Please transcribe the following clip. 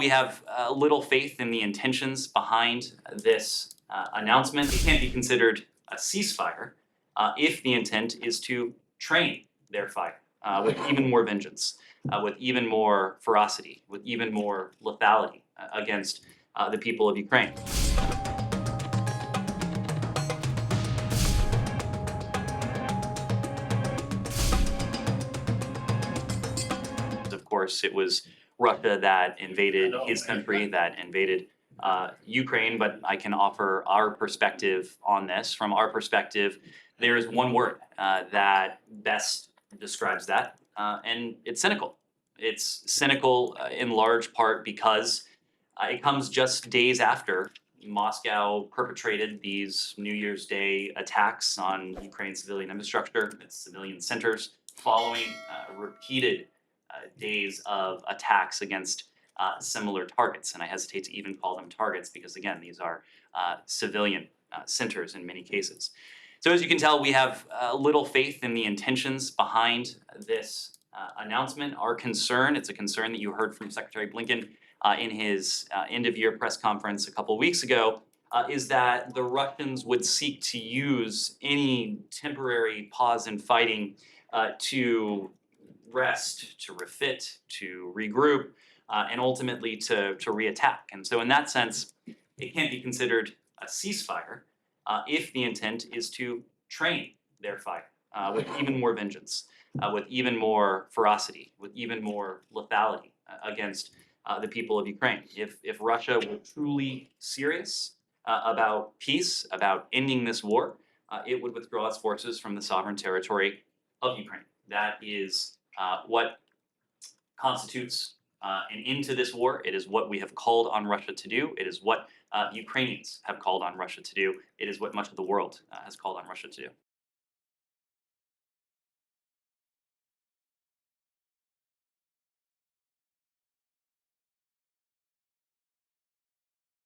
we have little faith in the intentions behind this announcement. It can't be considered a ceasefire if the intent is to train their fire with even more vengeance, with even more ferocity, with even more lethality against the people of Ukraine. Of course, it was Russia that invaded his country, that invaded Ukraine, but I can offer our perspective on this. From our perspective, there is one word that best describes that, and it's cynical. It's cynical in large part because it comes just days after Moscow perpetrated these New Year's Day attacks on Ukraine's civilian infrastructure, its civilian centers, following repeated days of attacks against similar targets. And I hesitate to even call them targets because, again, these are civilian centers in many cases. So as you can tell, we have little faith in the intentions behind this announcement. Our concern, it's a concern that you heard from Secretary Blinken in his end-of-year press conference a couple weeks ago, is that the Russians would seek to use any temporary pause in fighting to rest, to refit, to regroup, and ultimately to reattack. And so in that sense, it can't be considered a ceasefire if the intent is to train their fire with even more vengeance, with even more ferocity, with even more lethality against the people of Ukraine. If Russia were truly serious about peace, about ending this war, it would withdraw its forces from the sovereign territory of Ukraine. That is what constitutes an end to this war. It is what we have called on Russia to do. It is what Ukrainians have called on Russia to do. It is what much of the world has called on Russia to do.